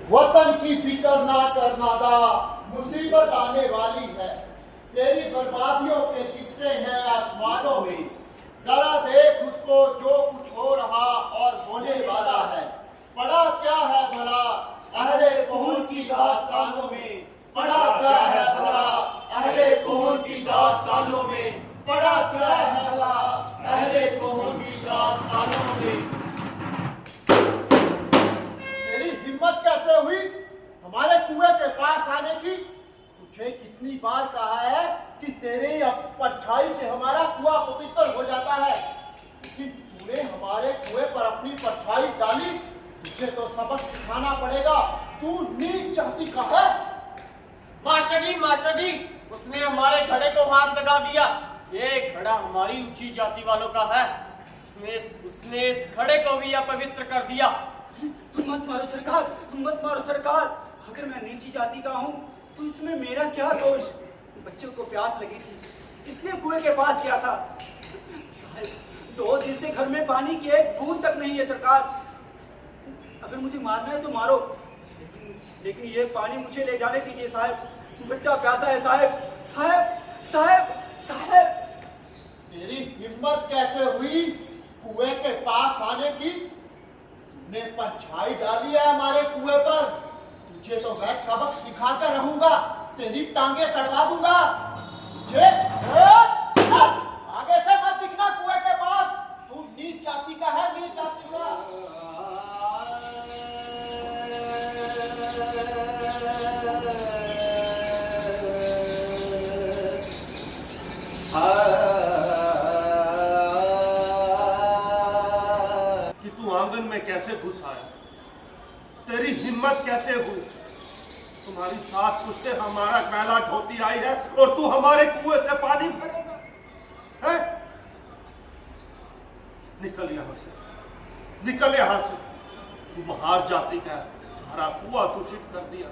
वतन की फिक्र ना करना दा, मुसीबत आने वाली है। तेरी बर्बादियों के किस्से हैं आसमानों में, जरा देख उसको जो कुछ हो रहा और होने वाला है। पढ़ा क्या है भला अहले कौन की दास्तानों में, पढ़ा क्या है भला अहले कौन की दास्तानों में, पढ़ा क्या है भला अहले कौन की दास्तानों में। तेरी हिम्मत कैसे हुई हमारे कुएं के पास आने की? तुझे कितनी बार कहा है कि तेरे परछाई से हमारा कुआं पवित्र हो जाता है, लेकिन तूने हमारे कुएं पर अपनी परछाई डाली। तुझे तो सबक सिखाना पड़ेगा। तू नीच जाति का है। मास्टर जी, उसने हमारे घड़े को हाथ लगा दिया। ये घड़ा हमारी ऊंची जाति वालों का है। उसने इस घड़े को भी अपवित्र कर दिया। मत मारो सरकार, मत मारो सरकार। अगर मैं नीची जाति का हूँ तो इसमें मेरा क्या दोष? बच्चों को प्यास लगी थी इसलिए कुएं के पास गया था। साहब 2 दिन से घर में पानी की एक बूंद तक नहीं है सरकार। अगर मुझे मारना है तो मारो, लेकिन ये पानी मुझे ले जाने दीजिए साहब। बच्चा प्यासा है साहब। साहब साहब साहब। तेरी हिम्मत कैसे हुई कुएं के पास आने की? तूने परछाई डाली है हमारे कुएं पर। तुझे तो मैं सबक सिखा कर रहूंगा। तेरी टांगे तड़वा दूंगा तुझे। आगे से मत दिखना कुएं के पास। तू नीच जाति का है, नीच जाति का। कि तू आंगन में कैसे घुस आया? तेरी हिम्मत कैसे हुई? तुम्हारी सात पुश्ते हमारा कैला ढोती आई है और तू हमारे कुएं से पानी भरेगा है? निकल यहां से, निकल यहां से। तू महार जाति का सारा कुआं दूषित कर दिया।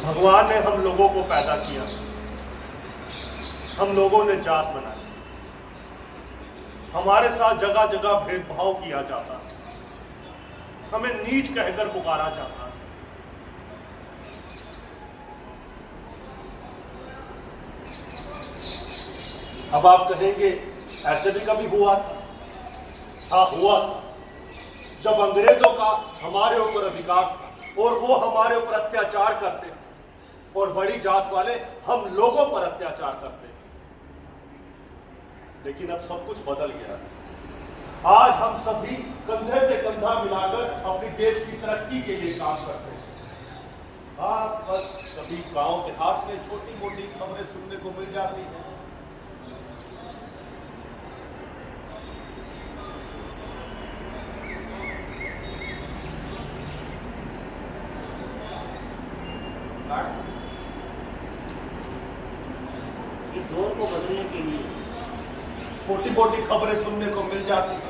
भगवान ने हम लोगों को पैदा किया, हम लोगों ने जात बनाई। हमारे साथ जगह जगह भेदभाव किया जाता है, हमें नीच कहकर पुकारा जाता है। अब आप कहेंगे ऐसे भी कभी हुआ था? हाँ हुआ था, जब अंग्रेजों का हमारे ऊपर अधिकार था और वो हमारे ऊपर अत्याचार करते और बड़ी जात वाले हम लोगों पर अत्याचार करते। लेकिन अब सब कुछ बदल गया है। आज हम सभी कंधे से कंधा मिलाकर अपने देश की तरक्की के लिए काम करते हैं। आप बस कभी गांव देहात में छोटी मोटी खबरें सुनने को मिल जाती हैं। इस दौर को बदलने के लिए छोटी मोटी खबरें सुनने को मिल जाती है।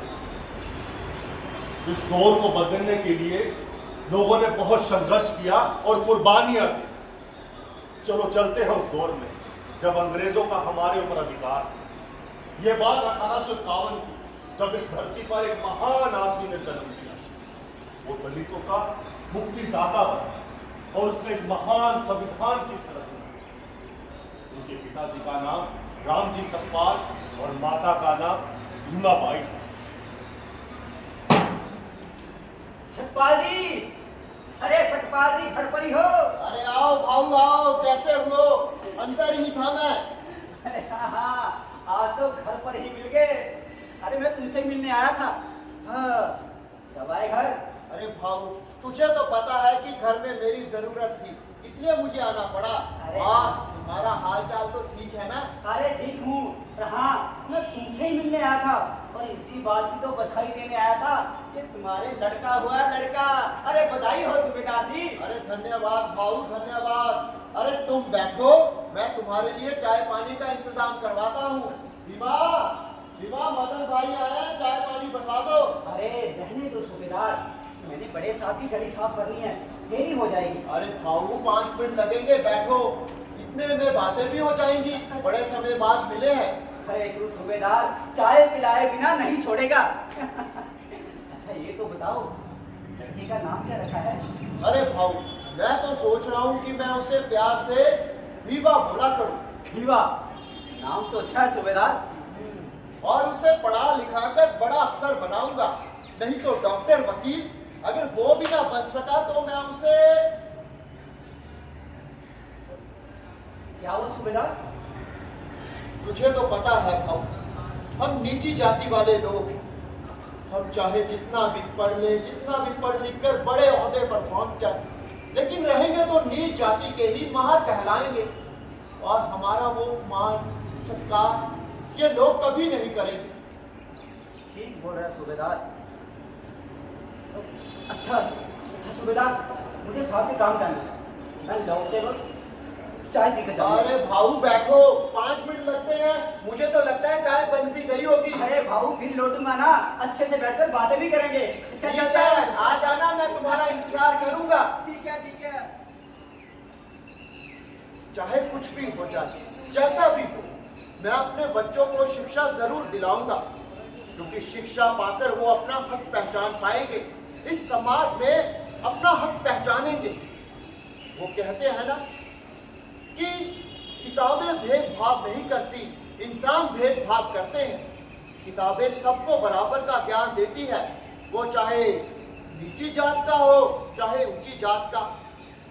इस दौर को बदलने के लिए लोगों ने बहुत संघर्ष किया और कुर्बानियां दी। चलो चलते हैं उस दौर में जब अंग्रेजों का हमारे ऊपर अधिकार था। यह बात 1851 की, जब इस धरती पर एक महान आदमी ने जन्म लिया। वो दलितों का मुक्तिदाता बना और उसने एक महान संविधान की रचना। उनके पिताजी का नाम रामजी सकपाल और माता का नाम भीमाबाई। सकपाल जी, अरे सकपाल जी घर पर ही हो? अरे आओ भाऊ आओ, कैसे हो? अंदर ही था मैं। अरे हाँ, आज तो घर पर ही मिल गए। अरे मैं तुमसे मिलने आया था। हाँ, कब आए घर? अरे भाऊ तुझे तो पता है कि घर में मेरी जरूरत थी, इसलिए मुझे आना पड़ा। तुम्हारा हाल चाल तो ठीक है ना? अरे ठीक हूँ। हाँ, मैं तुमसे ही मिलने आया था और इसी बात की तो बधाई देने आया था कि तुम्हारे लड़का हुआ लड़का। अरे बधाई हो सूबेदार जी। अरे धन्यवाद भाऊ धन्यवाद। अरे तुम बैठो, मैं तुम्हारे लिए चाय पानी का इंतजाम करवाता हूँ। विवा विवा मदन भाई आया, चाय पानी बनवा दो। अरे रहने दो सूबेदार, मैंने बड़े साहब की गली साफ करनी है। देरी हो जाएगी। अरे भाऊ 5 मिनट लगेंगे, बैठो। इतने में बातें भी हो जाएंगी, बड़े समय बाद मिले हैं। अरे तू सूबेदार चाय पिलाए बिना नहीं छोड़ेगा। अच्छा ये तो बताओ, लड़की का नाम क्या रखा है? अरे भाऊ, मैं तो सोच रहा हूँ कि मैं उसे प्यार से विवा बोला करूँ। विवा, नाम तो अच्छा है सूबेदार। और उसे पढ़ा लिखा कर बड़ा अफसर बनाऊंगा, नहीं तो डॉक्टर, वकील। अगर वो भी ना बन सका तो मैं उसे... क्या हुआ सूबेदार? तुझे तो पता है भाऊ, हम नीची जाति वाले लोग हैं। हम चाहे जितना भी पढ़ ले, जितना भी पढ़ लिख कर बड़े ओहदे पर पहुंच जाए, लेकिन रहेंगे तो नीच जाति के ही महार कहलाएंगे। और हमारा वो मान सत्कार ये लोग कभी नहीं करेंगे। ठीक बोल रहा है सूबेदार। अच्छा सूबेदार, मुझे साहब के काम करना है, मैं लौटते वक्त चाय पी कर जाऊंगा। अरे भाऊ बैठो, 5 मिनट लगते हैं। मुझे तो लगता है चाय बन भी गई होगी। अरे भाऊ फिर लौटूंगा ना, अच्छे से बैठकर बातें भी करेंगे। अच्छा ठीक चलता है, है। आ जाना, मैं तुम्हारा इंतजार करूंगा। ठीक है ठीक है। चाहे कुछ भी हो जाए, जैसा भी हो, मैं अपने बच्चों को शिक्षा जरूर दिलाऊंगा, क्योंकि शिक्षा पाकर वो अपना हक पहचान पाएंगे, इस समाज में अपना हक पहचानेंगे। वो कहते हैं ना कि किताबें भेदभाव नहीं करती, इंसान भेदभाव करते हैं। किताबें सबको बराबर का ज्ञान देती है, वो चाहे नीची जात का हो चाहे ऊंची जात का।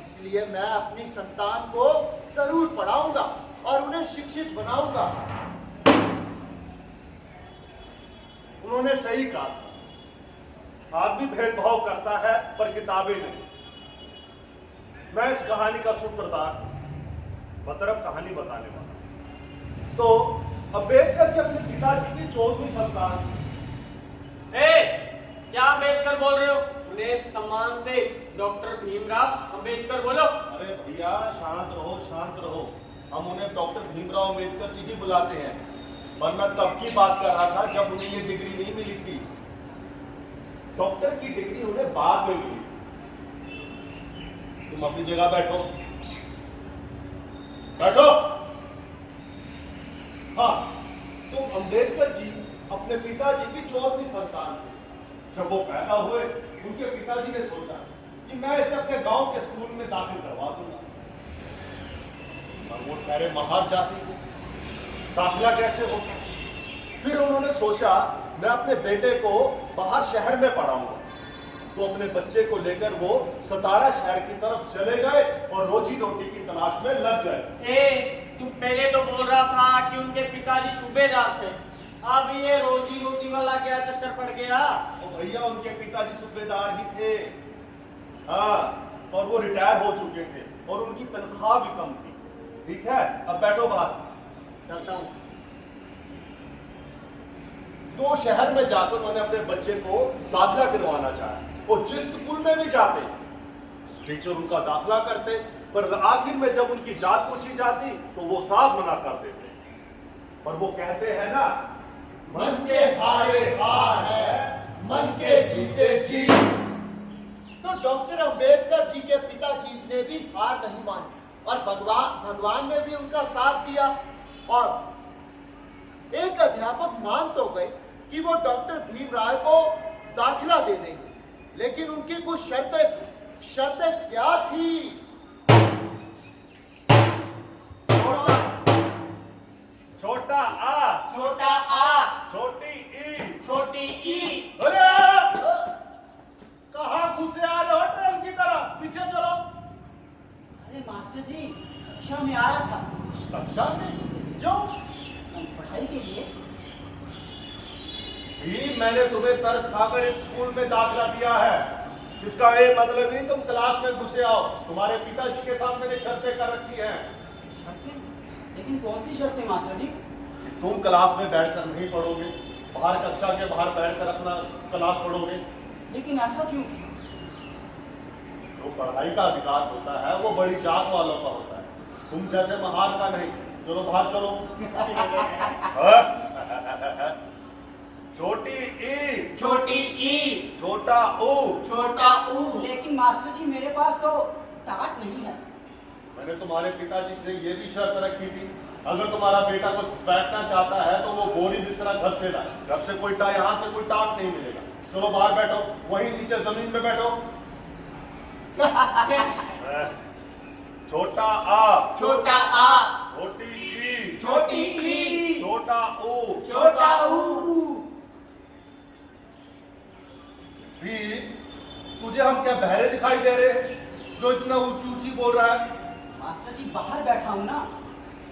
इसलिए मैं अपनी संतान को जरूर पढ़ाऊंगा और उन्हें शिक्षित बनाऊंगा। उन्होंने सही कहा। आदमी भेदभाव करता है पर किताबें नहीं। मैं इस कहानी का सूत्रधार, मतलब कहानी बताने वाला। तो अम्बेडकर जी अपने पिताजी की 14वीं संतान। क्या अम्बेडकर बोल रहे हो? उन्हें सम्मान से डॉक्टर भीमराव अम्बेडकर बोलो। अरे भैया शांत रहो, शांत रहो। हम उन्हें डॉक्टर भीमराव अम्बेडकर जी ही बुलाते हैं। पर मैं तब की बात कर रहा था जब उन्हें ये डिग्री नहीं मिली थी। डॉक्टर की डिग्री उन्हें बाद में मिली। तुम अपनी जगह बैठो, बैठो। हाँ, तो अम्बेडकर जी अपने पिताजी की 14वीं संतान थे। जब वो पैदा हुए, उनके पिताजी ने सोचा कि मैं इसे अपने गांव के स्कूल में दाखिल करवा दूंगा। और वो ठहरे महार जाति को दाखिला कैसे होगा? फिर उन्होंने सोचा मैं अपने बेटे को बाहर शहर में पढ़ाऊंगा। तो अपने बच्चे को लेकर वो सतारा शहर की तरफ चले गए और रोजी रोटी की तलाश में लग गए। तू पहले तो बोल रहा था कि उनके पिताजी सूबेदार थे, अब ये रोजी रोटी वाला क्या चक्कर पड़ गया? भैया उनके पिताजी सूबेदार ही थे। हाँ, और वो रिटायर हो चुके थे और उनकी तनख्वाह भी कम थी। ठीक है, अब बैठो बाहर। चलता हूँ। तो शहर में जाकर उन्होंने अपने बच्चे को दाखिला करवाना चाहा। वो जिस स्कूल में भी जाते, टीचर उनका दाखिला करते, पर आखिर में जब उनकी जात पूछी जाती तो वो साफ मना कर देते। पर वो कहते हैं ना, मन के हारे हार है, मन के जीते जीत। तो डॉक्टर अम्बेडकर जी के पिताजी ने भी हार नहीं मानी और भगवान ने भी उनका साथ दिया। और एक अध्यापक मान तो गए कि वो डॉक्टर भीमराव को दाखिला दे देंगे, लेकिन उनकी कुछ शर्तें थी। शर्तें क्या थी? छोटा आ, छोटा आ, छोटी ई, छोटी ई। अरे कहाँ घुसे आ रहे हो ट्रेन की तरह? पीछे चलो। अरे मास्टर जी, कक्षा में आया था। कक्षा में? क्यों? पढ़ाई के लिए। मैंने तुम्हें तरस खाकर इस स्कूल में दाखिला दिया है, इसका ये मतलब नहीं तुम क्लास में घुसे आओ। तुम्हारे पिताजी के साथ मैंने शर्तें कर रखी हैं। शर्तें? लेकिन कौन सी शर्तें मास्टर जी? तुम क्लास में बैठकर नहीं पढ़ोगे, बाहर कक्षा के बाहर बैठकर अपना क्लास पढ़ोगे। लेकिन ऐसा क्यों? जो पढ़ाई का अधिकार होता है वो बड़ी जात वालों का होता है, तुम जैसे महार का नहीं। चलो बाहर चलो। छोटी ई, छोटी ई, छोटा ऊ। छोटा ऊ। लेकिन मास्टर जी मेरे पास तो टाट नहीं है। मैंने तुम्हारे पिताजी से ये भी शर्त रखी थी, अगर तुम्हारा बेटा कुछ बैठना चाहता है तो वो बोरी बिस्तरा घर से लाए। घर से कोई यहाँ से कोई टाट नहीं मिलेगा। चलो बाहर बैठो, वहीं नीचे जमीन पे बैठो। छोटा आ, छोटा आ, छोटी ई, छोटी ई, छोटा ऊ, छोटा ऊ। भी तुझे हम क्या बहरे दिखाई दे रहे हैं जो इतना ऊंची ऊंची बोल रहा है? मास्टर जी बाहर बैठा हूं ना,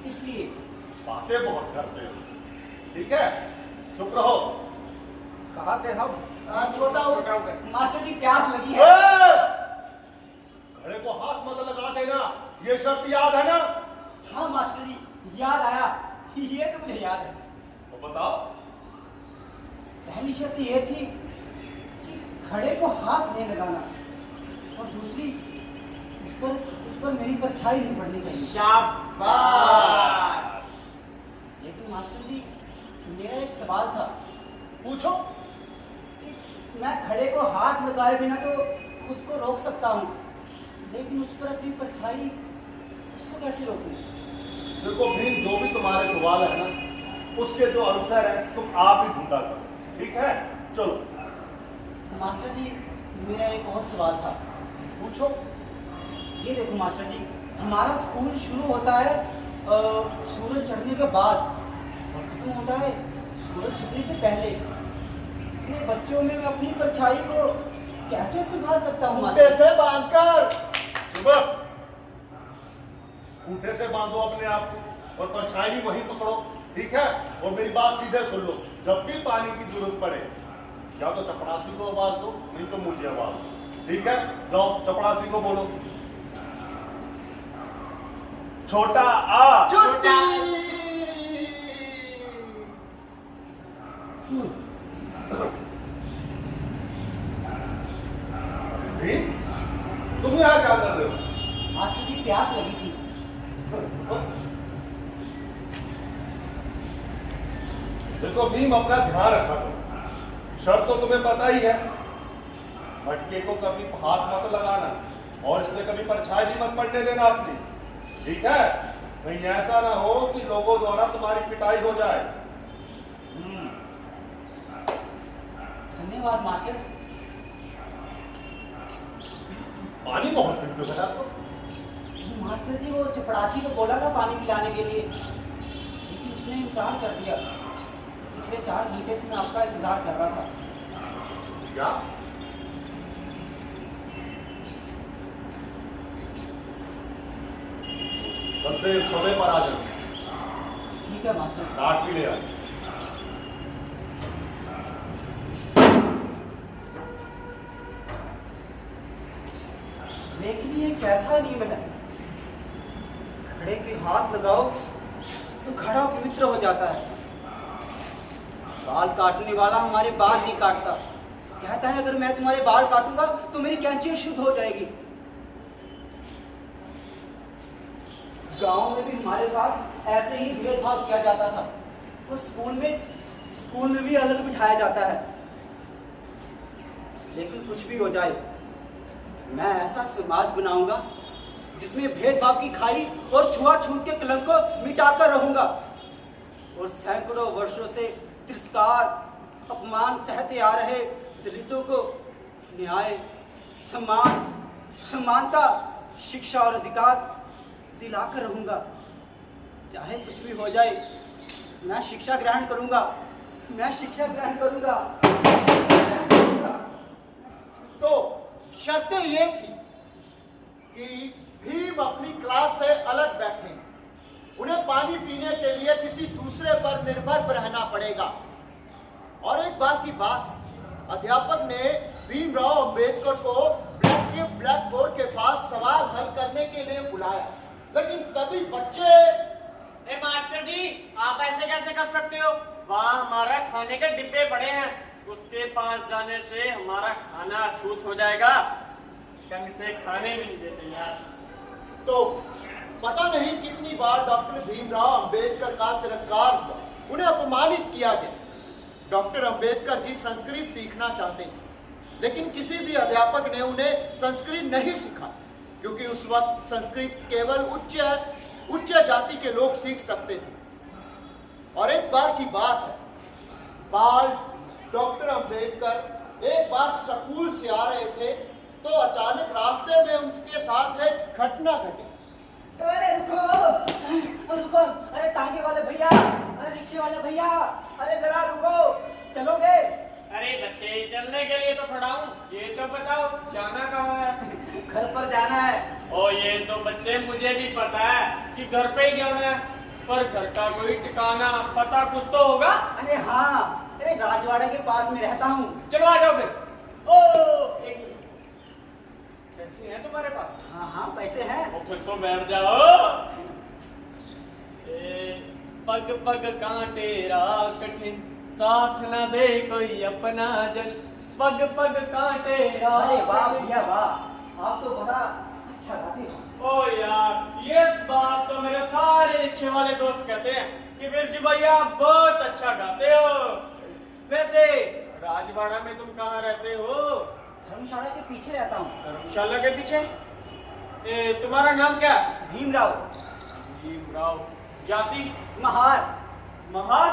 इसलिए। बातें बहुत करते हो, ठीक है, चुप रहो। कहाँ थे हम? छोटा ऊ। मास्टर जी प्यास लगी है। घड़े को हाथ मत लगा देना, ये शर्त याद है ना? हाँ मास्टर जी याद आया, ये तो मुझे याद है। तो बताओ। पहली शर्त ये थी कि घड़े को हाथ नहीं लगाना, और दूसरी उस पर मेरी परछाई नहीं पड़नी चाहिए। शाबाश। लेकिन मास्टर जी मेरा एक सवाल था। पूछो। कि मैं घड़े को हाथ लगाए बिना तो खुद को रोक सकता हूँ, लेकिन उस पर अपनी परछाई, उसको कैसे रोकूं? देखो भीम, जो भी तुम्हारे सवाल है ना, उसके जो आंसर है तुम आप ही ढूंढा करो, ठीक है? चलो। मास्टर जी मेरा एक और सवाल था। पूछो। ये देखो मास्टर जी, हमारा स्कूल शुरू होता है सूरज चढ़ने के बाद और खत्म होता है सूरज छिपने से पहले। इतने बच्चों में मैं अपनी परछाई को कैसे संभाल सकता हूँ मास्टर? कैसे बांधकर? सुबह खूंटे से बांधो अपने आप को और परछाई भी वहीं पकड़ो, ठीक है? और मेरी बात सीधे सुन लो, जब भी पानी की जरूरत पड़े या तो चपरासी को आवाज दो, नहीं तो मुझे आवाज दो, ठीक है? जाओ चपरासी को बोलो। छोटा आ, छोटा भीम, तुम यहाँ क्या कर रहे हो? मास्टर जी प्यास लगी थी। देखो भीम, अपना ध्यान रखा करो। शर्त तो तुम्हें पता ही है, मटके को कभी हाथ मत लगाना और इससे कभी परछाई भी मत पड़ने देना अपनी, ठीक है? कहीं ऐसा ना हो कि लोगों द्वारा तुम्हारी पिटाई हो जाए। धन्यवाद मास्टर। पानी बहुत पीते हो बेटा तो। मास्टर जी वो चपरासी को बोला था पानी पिलाने के लिए, लेकिन उसने इनकार कर दिया। पिछले 4 घंटे से मैं आपका इंतजार कर रहा था। क्या? कल से समय पर आ जाओ। ठीक है मास्टर। काट भी ले आ। लेकिन ये कैसा नियम है? घड़े के हाथ लगाओ तो घड़ा पवित्र हो जाता है। बाल काटने वाला हमारे बाल नहीं काटता, कहता है अगर मैं तुम्हारे बाल काटूंगा तो मेरी कैंची शुद्ध हो जाएगी। गांव में भी हमारे साथ ऐसे ही भेदभाव किया जाता था, और स्कूल में भी अलग बिठाया जाता है। लेकिन कुछ भी हो जाए, मैं ऐसा समाज बनाऊंगा जिसमें भेदभाव की खाई और छुआछूत के कलंक को मिटाकर रहूंगा, और सैकड़ों वर्षों से तिरस्कार अपमान सहते आ रहे दलितों को न्याय, सम्मान, समानता, शिक्षा और अधिकार दिलाकर रहूंगा। चाहे कुछ भी हो जाए, मैं शिक्षा ग्रहण करूंगा। तो शर्तें ये थी कि भीम अपनी क्लास से अलग बैठे, उन्हें पानी पीने के लिए किसी दूसरे पर निर्भर रहना पड़ेगा। और एक बार की बात, अध्यापक ने भीमराव अंबेडकर को ब्लैक बोर्ड के पास सवाल हल करने के लिए बुलाया, लेकिन तभी बच्चे। ए मास्टर जी, आप ऐसे कैसे कर सकते हो? वहाँ हमारा खाने के डिब्बे पड़े हैं, उसके पास जाने से हमारा खाना छूत हो जाएगा। ढंग से खाने भी नहीं देते यार। तो पता नहीं कितनी बार डॉक्टर भीमराव अंबेडकर का तिरस्कार हुआ, उन्हें अपमानित किया गया, डॉक्टर अंबेडकर जी संस्कृत सीखना चाहते थे, लेकिन किसी भी अध्यापक ने उन्हें संस्कृत नहीं सिखाया, क्योंकि उस वक्त संस्कृत केवल उच्च जाति के लोग सीख सकते थे। और एक बार की बात है, बाल डॉक्टर अंबेडकर एक बार स्कूल से आ रहे थे तो अचानक रास्ते में उनके साथ एक घटना घटी। अरे रुको रुको, अरे तांगे वाले भैया, अरे रिक्शे वाले भैया, अरे जरा रुको, चलोगे? अरे बच्चे, चलने के लिए तो खड़ा हूँ, ये तो बताओ जाना कहाँ है? घर पर जाना है। ओ ये तो बच्चे मुझे भी पता है कि घर पे ही जाना है, पर घर का कोई ठिकाना पता कुछ तो होगा। अरे हाँ, अरे राजवाड़ा के पास में रहता हूँ। चलो आ जाओ फिर। ओ एक मिनट, पैसे हैं तुम्हारे पास? हाँ हाँ, पैसे हैं। ओ फिर तो बैठ जाओ। पग पग कांटे राह कठिन, साथ न दे कोई अपना जन। पग पग कांटे राह। अरे वाह भैया वाह, आप तो बड़ा अच्छा गाते हो। ओ यार, ये बात तो मेरे सारे रिक्शे वाले दोस्त कहते हैं कि बिरजू भैया आप बहुत अच्छा गाते हो। वैसे राजवाड़ा में तुम कहाँ रहते हो? धर्मशाला के पीछे रहता हूँ। धर्मशाला के पीछे? तुम्हारा नाम क्या? भीमराव। भीमराव। जाति? महार। महार?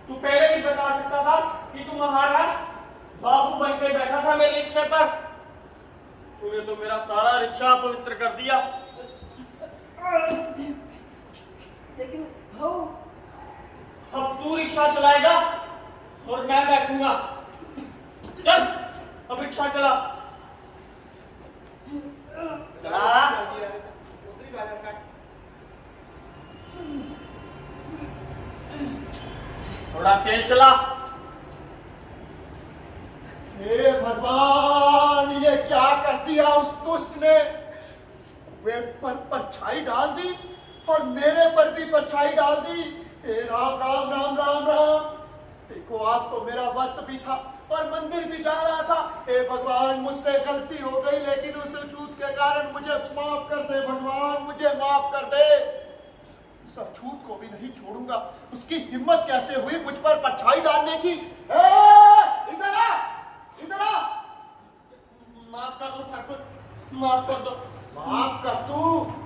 तू पहले नहीं बता सकता था कि तू महार है? बाबू बन के बैठा था मेरे रिक्शे पर, तूने तो मेरा सारा रिक्शा पवित्र कर दिया। लेकिन हो, अब तू रिक्शा चलाएगा और मैं बैठूंगा। चल अब रिक्शा चला। चला। थोड़ा तेज चला। हे भगवान, ये क्या कर दिया उस दुष्ट ने? वे पर परछाई डाल दी और मेरे पर भी परछाई डाल दी। हे राम राम राम राम राम। देखो, आज तो मेरा व्रत भी था और मंदिर भी जा रहा था। हे भगवान, मुझसे गलती हो गई, लेकिन उस छूत के कारण मुझे माफ कर दे भगवान, मुझे माफ कर दे। सब छूत को भी नहीं छोड़ूंगा। उसकी हिम्मत कैसे हुई मुझ पर परछाई डालने की? इधर आ, इधर आ। माफ कर दो ठाकुर, माफ कर दो। माफ कर तू?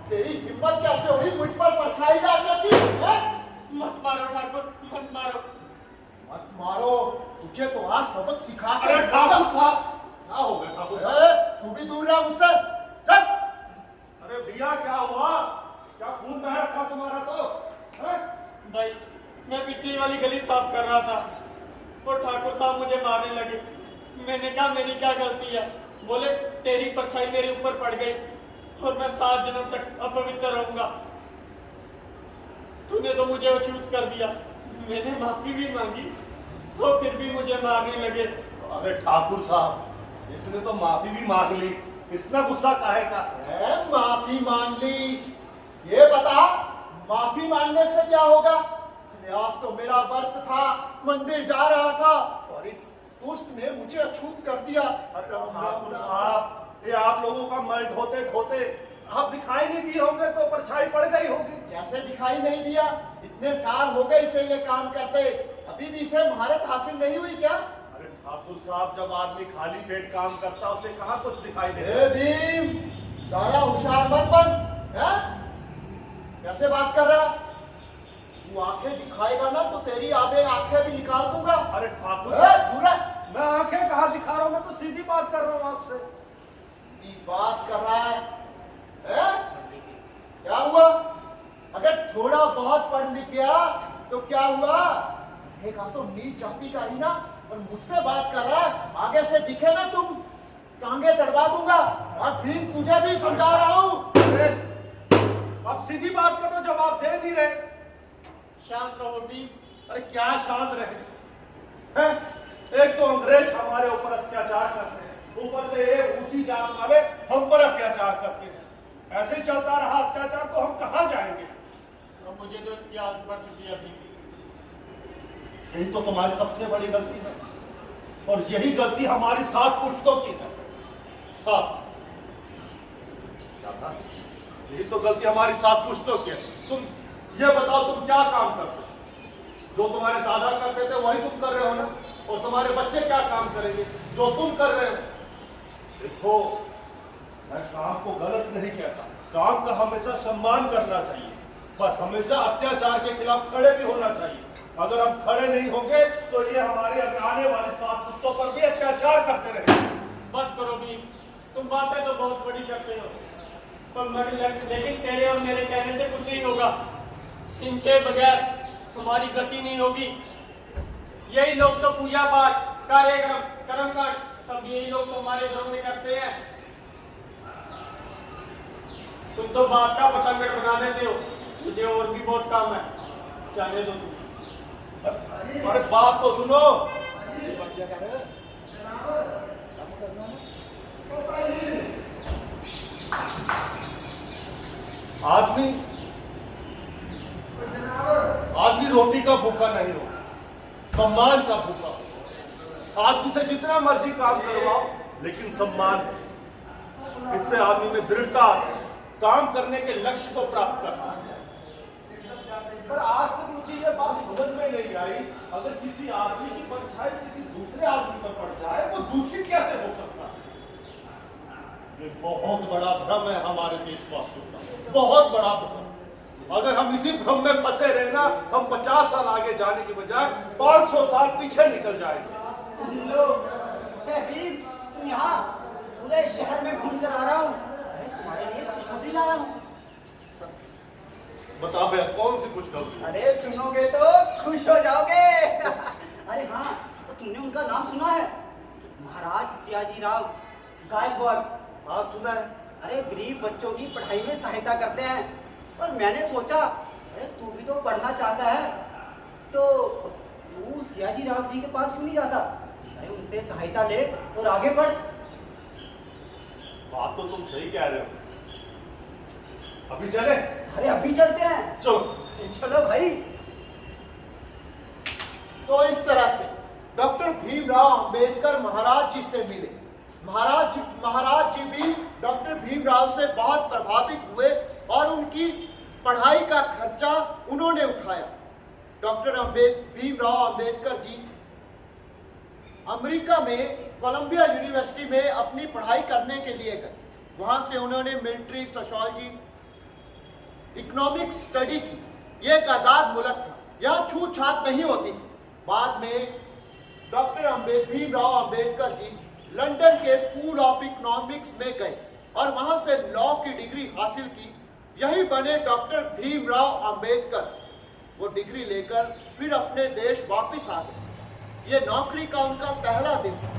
तेरी हिम्मत कैसे हुई मुझ पर परछाई डालने की? मत मारो ठाकुर, मत मारो। मत मारो, तुझे तो आज सबक सिखा के। अरे ठाकुर साहब, क्या हो गया ठाकुर साहब? तू भी दूर रहा मुझसे, चल। अरे भैया क्या हुआ? क्या खून बह रखा तुम्हारा तो? भाई, मैं पिछली वाली गली साफ कर रहा था और ठाकुर साहब मुझे मारने लगे। मैंने कहा मेरी क्या गलती है? बोले तेरी परछाई मेरे ऊपर पड़ गई और मैं 7 जन्म तक अपवित्र रहूंगा। तूने तो मुझे अछूत कर दिया। मैंने माफी भी मांगी तो फिर भी मुझे मारने लगे। अरे ठाकुर साहब, इसने तो माफी भी मांग ली, इतना गुस्सा काहे का? माफी मांग ली? ये बता, माफी मांगने से क्या होगा? आज तो मेरा व्रत था, मंदिर जा रहा था और इस दुष्ट ने मुझे अछूत कर दिया। ठाकुर साहब, ये आप लोगों का मल ढोते ढोते आप दिखाई नहीं दिए होंगे तो परछाई पड़ गई होगी। कैसे दिखाई नहीं दिया? इतने साल हो गए इसे ये काम करते, अभी भी इसे महारत हासिल नहीं हुई क्या? अरे ठाकुर साहब, जब आदमी खाली पेट काम करता उसे कहाँ कुछ दिखाई दे? ए भीम, ज्यादा होशियार मत बन। हैं? कैसे बात कर रहा? तू आंखें दिखाएगा ना तो तेरी आबे आंखें भी निकाल दूंगा। अरे ठाकुर साहब, दूर है। मैं आंखें कहाँ दिखा रहा हूँ? मैं तो सीधी बात कर रहा हूँ आपसे। सीधी बात कर रहा है? क्या हुआ? अगर थोड़ा बहुत पढ़ लिख गया तो क्या हुआ? एक तो नीच जाति का ही ना, और मुझसे बात कर रहा है। आगे से दिखे ना तुम, टांगे चढ़वा दूंगा। और भीम, तुझे भी समझा रहा हूँ। आप सीधी बात करो, जवाब दे नहीं रहे। शांत रहो भीम। अरे क्या शांत रहे हैं? एक तो अंग्रेज हमारे ऊपर अत्याचार करते हैं, ऊपर से ये ऊंची जात वाले हम पर अत्याचार करते हैं। ऐसे ही चलता रहा अत्याचार तो हम कहाँ जाएंगे? अब मुझे तो इसकी आदत पड़ चुकी है अभी। यही तो तुम्हारी सबसे बड़ी गलती है और यही गलती हमारी 7 पुश्तों की है। हाँ, यही तो गलती हमारी 7 पुश्तों की है। तुम ये बताओ, तुम क्या काम करते हो? जो तुम्हारे दादा करते थे वही तुम कर रहे हो ना, और तुम्हारे बच्चे क्या काम करेंगे जो तुम कर रहे हो? देखो, मैं काम को गलत नहीं कहता, काम का हमेशा सम्मान करना चाहिए, पर हमेशा अत्याचार के खिलाफ खड़े भी होना चाहिए। अगर हम खड़े नहीं होंगे तो ये हमारे आने वाले 7 पुश्तों पर भी अत्याचार करते रहेंगे। बस करो भी, तुम बातें तो बहुत बड़ी करते हो, पर लेकिन तेरे और मेरे कहने से कुछ नहीं होगा। इनके बगैर हमारी गति नहीं होगी। यही लोग तो पूजा पाठ, कार्यक्रम, कर्मकांड सब यही लोग तो हमारे घरों में करते हैं। तुम तो बात का पतंगड़ बना देते हो, मुझे और भी बहुत काम है, जाने दो तुम। अरे बात तो सुनो। आदमी रोटी का भूखा नहीं हो, सम्मान का भूखा हो। आदमी से जितना मर्जी काम करवाओ, लेकिन सम्मान, इससे आदमी में दृढ़ता, काम करने के लक्ष्य को प्राप्त करना है। पर आज तक मुझे ये बात समझ में नहीं आई, अगर किसी आदमी की परछाई किसी दूसरे आदमी पर पड़ जाए वो दूषित कैसे हो सकता है? ये बहुत बड़ा भ्रम है हमारे देशवासियों का, बहुत बड़ा भ्रम। अगर हम इसी भ्रम में फंसे रहे ना, हम 50 साल आगे जाने की बजाय 500 साल पीछे निकल जाएंगे। तुम यहाँ पूरे शहर में घूम कर आ रहा हूँ, अरे तुम्हारे लिए खुशखबरी लाया हूँ। बता भैया, कौन सी खुशखबरी? अरे सुनोगे तो खुश हो जाओगे। अरे हाँ, तो तुमने उनका नाम सुना है? महाराज सियाजीराव गायकवाड़। हाँ सुना है। अरे गरीब बच्चों की पढ़ाई में सहायता करते हैं, और मैंने सोचा अरे तू भी तो पढ़ना चाहता है, तो तू सियाजीराव जी के पास क्यों नहीं जाता? अरे उनसे सहायता ले और आगे बढ़। बात तो तुम सही कह रहे हो, अभी चले? अरे अभी चलते हैं, चलो चलो भाई। तो इस तरह से डॉक्टर भीमराव अंबेडकर महाराज जी से मिले। महाराज जी भी डॉक्टर भीमराव से बहुत प्रभावित हुए और उनकी पढ़ाई का खर्चा उन्होंने उठाया। डॉक्टर भीमराव अंबेडकर जी अमेरिका में कोलंबिया यूनिवर्सिटी में अपनी पढ़ाई करने के लिए गए। वहां से उन्होंने मिलिट्री सोशियोलॉजी, इकोनॉमिक्स स्टडी की। यह एक आजाद मुल्क था, यहाँ छूत छात नहीं होती थी। बाद में डॉक्टर भीमराव अंबेडकर जी लंदन के स्कूल ऑफ इकोनॉमिक्स में गए और वहां से लॉ की डिग्री हासिल की। यही बने डॉक्टर भीमराव अंबेडकर। वो डिग्री लेकर फिर अपने देश वापस आ गए। ये नौकरी का उनका पहला दिन था।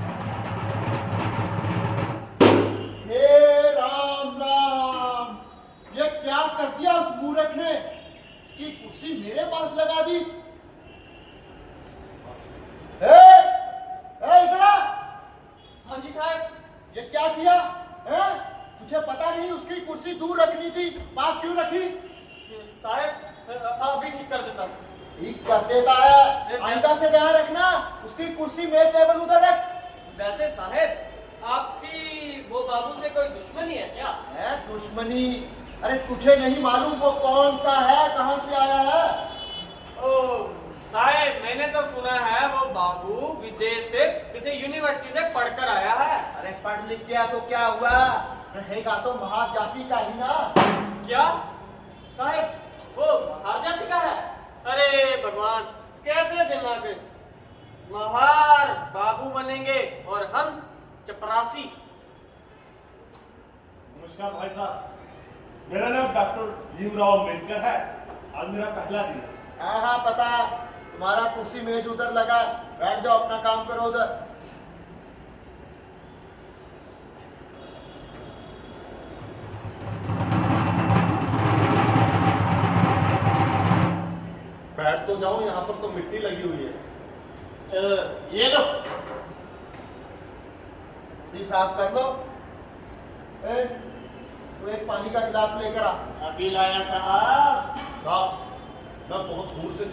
हे राम राम, ये क्या कर दिया उस मूर्ख ने? उसकी कुर्सी मेरे पास लगा दी। इधर आ। हाँ जी साहब। ये क्या किया है? तुझे पता नहीं उसकी कुर्सी दूर रखनी थी, पास क्यों रखी? साहब अभी ठीक कर देता हूँ। ठीक कर देता है, आइंदा से ध्यान रखना। उसकी कुर्सी मेज टेबल उधर रख। वैसे साहब आपकी वो बाबू से कोई दुश्मनी है क्या? है दुश्मनी? अरे तुझे नहीं मालूम वो कौन सा है, कहां से आया है? ओ साहब, मैंने तो सुना है वो बाबू विदेश से किसी यूनिवर्सिटी से पढ़कर आया है। अरे पढ़ लिख गया तो क्या हुआ, रहेगा तो महार जाति का ही ना। क्या साहब वो महार जाति का है? अरे भगवान, कैसे दिमाग है? महार बाबू बनेंगे और हम चपरासी। नमस्कार भाई साहब, मेरा नाम डॉक्टर भीमराव अंबेडकर है। आज मेरा पहला दिन है। हाँ पता है, तुम्हारा कुर्सी मेज उधर लगा, बैठ जाओ, अपना काम करो उधर। बैठ तो जाओ, यहाँ पर तो मिट्टी लगी हुई है। ये लो। ये साफ कर लो। तो एक पानी का गिलास लेकर आ। अभी लाया साहब। साहब, मैं बहुत दूर से